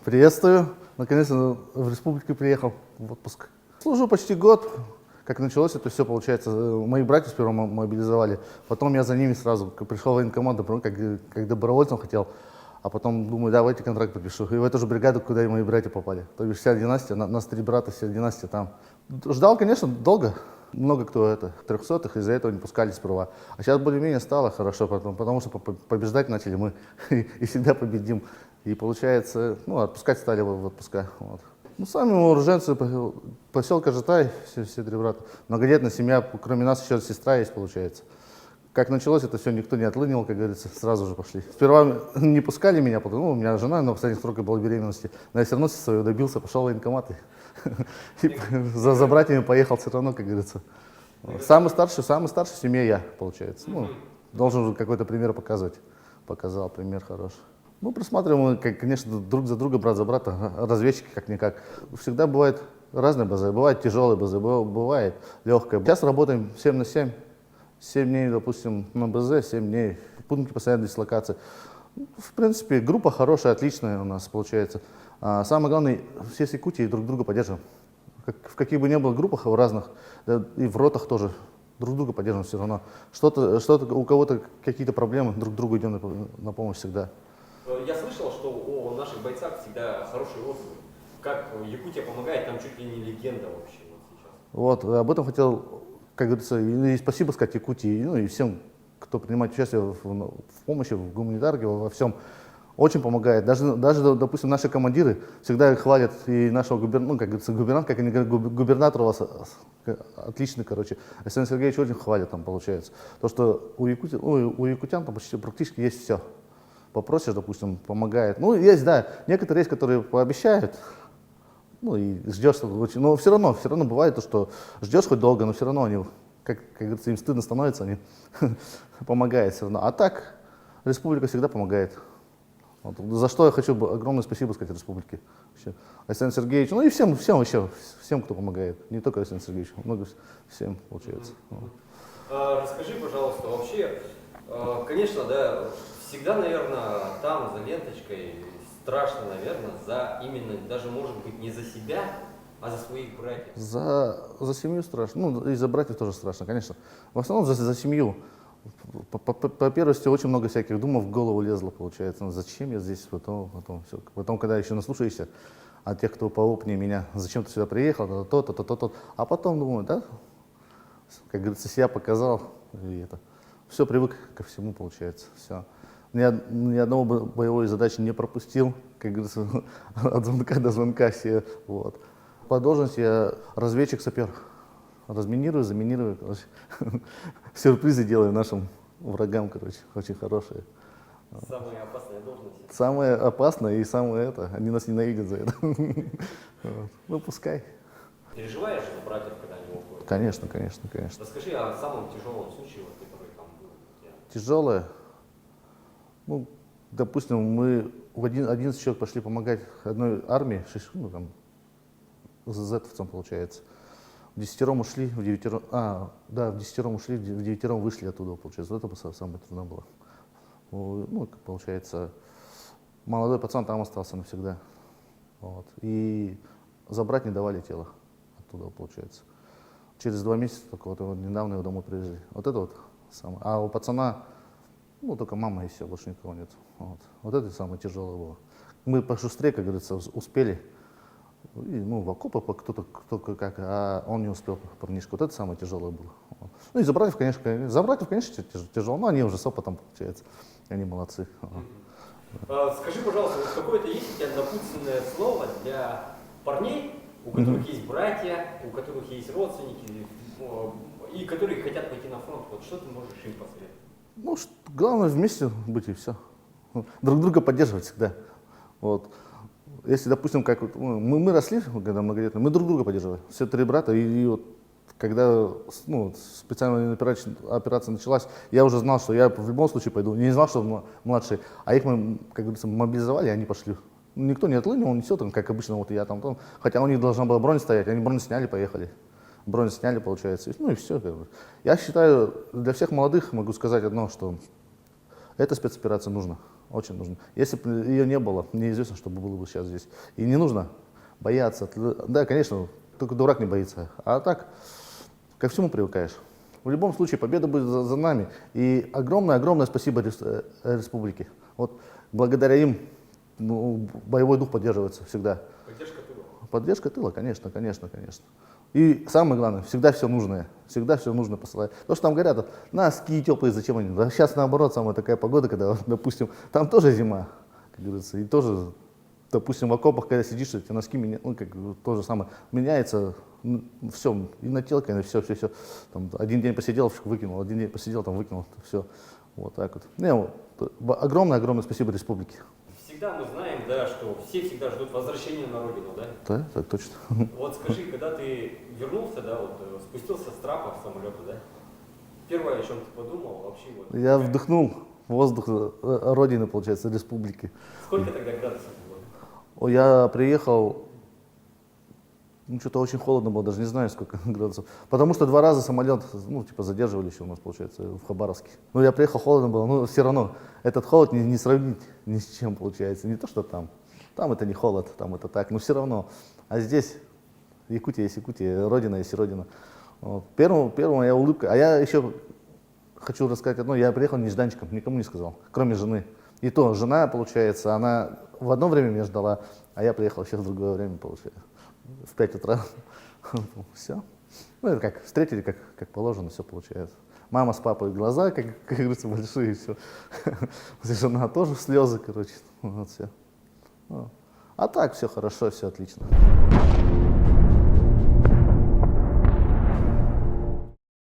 Приветствую. Наконец-то в республику приехал в отпуск. Служу почти год. Как началось это все, получается, моих братьев сперва мобилизовали, потом я за ними сразу пришел в военкомат, как добровольцем хотел, а потом думаю, давайте контракт подпишу. И в эту же бригаду, куда и мои братья попали. То есть вся династия, нас 3 брата, вся династия там. Ждал, конечно, долго. Много кто 300-х, из-за этого не пускали сперва. А сейчас более-менее стало хорошо, потому что побеждать начали мы и всегда победим. И получается, отпускать стали в отпуска. Вот. Сами уроженцы поселка Житай, все 3 брата. Многодетная семья, кроме нас еще сестра есть, получается. Как началось это все, никто не отлынил, как говорится, сразу же пошли. Сперва не пускали меня, у меня жена на последних сроках была беременности, но я все равно своего добился, пошел в военкомат и за братьями поехал все равно, как говорится. Самый старший в семье я, получается. Должен какой-то пример показывать. Показал пример хороший. Присматриваем, конечно, друг за друга, брат за брата, разведчики как-никак. Всегда бывает разные базы, бывает тяжелые базы, бывает легкая. Сейчас работаем 7 на 7, 7 дней, допустим, на БЗ, 7 дней, пункты постоянной дислокации. В принципе, группа хорошая, отличная у нас получается. Самое главное, все с Якутии друг друга поддерживаем. В каких бы ни было группах, в разных, да, и в ротах тоже, друг друга поддерживаем все равно. Что-то у кого-то какие-то проблемы, друг другу идем на помощь всегда. Я слышал, что о наших бойцах всегда хорошие отзывы. Как Якутия помогает, там чуть ли не легенда вообще вот сейчас. Об этом хотел, как говорится, и спасибо сказать Якутии, и всем, кто принимает участие в помощи, в гуманитарке, во всем. Очень помогает. Даже, допустим, наши командиры всегда хвалят и нашего губернатора, как они говорят, губернатор у вас отличный, короче. Александр Сергеевич очень хвалит там, получается. То, что у якутян там почти практически есть все. Попросишь, допустим, помогает. Есть, да, некоторые есть, которые пообещают, и ждешь, но все равно бывает то, что ждешь хоть долго, но все равно они, как говорится, им стыдно становится, они помогают все равно. А так, республика всегда помогает. За что я хочу огромное спасибо сказать республике. Александру Сергеевичу, и всем, кто помогает. Не только Александру Сергеевичу, много всем получается. Расскажи, пожалуйста, вообще, конечно, да, всегда, наверное, там за ленточкой страшно, наверное, именно даже, может быть, не за себя, а за своих братьев. За семью страшно, и за братьев тоже страшно, конечно. В основном за семью. По первости очень много всяких думов в голову лезло, получается. Зачем я здесь, все. Потом, когда еще наслушаешься от тех, кто поопытнее меня, зачем ты сюда приехал, то. А потом думаю, да, как говорится, себя показал, и все, привык ко всему, получается, все. Ни одного боевой задачи не пропустил, как говорится, от звонка до звонка все. Вот. По должности я разведчик-сапер. Разминирую, заминирую, короче. Сюрпризы делаю нашим врагам, короче, очень хорошие. Самая опасная должность? Самая опасная и самое они нас ненавидят за это. Пускай. Переживаешь за братьев, когда они уходят? Конечно. Расскажи о самом тяжелом случае, который там был. Тяжелое? Допустим, мы в 11 человек пошли помогать одной армии, зетовцам, получается. В 10-ром ушли, в 10-ром ушли, в 9-ром вышли оттуда, получается. Вот это самое трудное было. Получается, молодой пацан там остался навсегда. Вот. И забрать не давали тело оттуда, получается. Через 2 месяца, только недавно его домой привезли. Вот это самое. А у пацана, только мама и все, больше никого нет. Вот это самое тяжелое было. Мы пошустрее, как говорится, успели. И, в окопы кто-то как, а он не успел, парнишка. Вот это самое тяжелое было. И за братьев, конечно, тяжело, но они уже с опытом, получается. Они молодцы. Скажи, пожалуйста, какое-то есть у тебя напутственное слово для парней, у которых есть братья, у которых есть родственники, и которые хотят пойти на фронт? Вот что ты можешь им посоветовать? Главное вместе быть и все. Друг друга поддерживать всегда. Если, допустим, как мы росли, когда многодетные, мы друг друга поддерживали. Все 3 брата, и когда специальная операция началась, я уже знал, что я в любом случае пойду. Я не знал, что младшие, а их мы, как говорится, мобилизовали, и они пошли. Никто не отлынил, не все, как обычно, я там. Хотя у них должна была бронь стоять, они бронь сняли, поехали. Бронь сняли, получается, и все. Я считаю, для всех молодых могу сказать одно, что эта спецоперация нужна. очень нужно. Если бы ее не было, неизвестно, что было бы сейчас здесь. И не нужно бояться. Да, конечно, только дурак не боится. А так, ко всему привыкаешь. В любом случае, победа будет за нами. И огромное-огромное спасибо республике. Вот благодаря им боевой дух поддерживается всегда. Поддержка тыла. Поддержка тыла, конечно, конечно, конечно. И самое главное, всегда все нужное посылать. То, что там говорят, носки теплые, зачем они? Да сейчас наоборот, самая такая погода, когда, допустим, там тоже зима, как говорится, и тоже, допустим, в окопах, когда сидишь, эти носки то же самое, меняется все, и нателка, и все. Там, один день посидел, выкинул, один день посидел, там выкинул, все. Вот так вот. Огромное спасибо республике. Всегда мы знаем, да, что все всегда ждут возвращения на родину, да? Да, так точно. Вот скажи, когда ты вернулся, да, вот спустился с трапа в самолета, да? Первое, о чем ты подумал, вообще вот. Я вдохнул воздух родины, получается, республики. Сколько тогда градусов было? Я приехал, что-то очень холодно было, даже не знаю, сколько градусов. Потому что 2 раза самолет, задерживали еще у нас, получается, в Хабаровске. Я приехал, холодно было, но все равно этот холод не сравнить ни с чем, получается. Не то, что там. Там это не холод, там это так, но все равно. А здесь Якутия есть Якутия, родина есть родина. Вот. Первым я улыбка. А я еще хочу рассказать одно, я приехал нежданчиком, никому не сказал, кроме жены. И то, жена, получается, она в одно время меня ждала, а я приехал вообще в другое время, получается. В 5 утра. Все. Это как встретили, как положено, все получается. Мама с папой глаза, как говорится, большие, все. Жена тоже слезы, короче. Вот все. А так все хорошо, все отлично.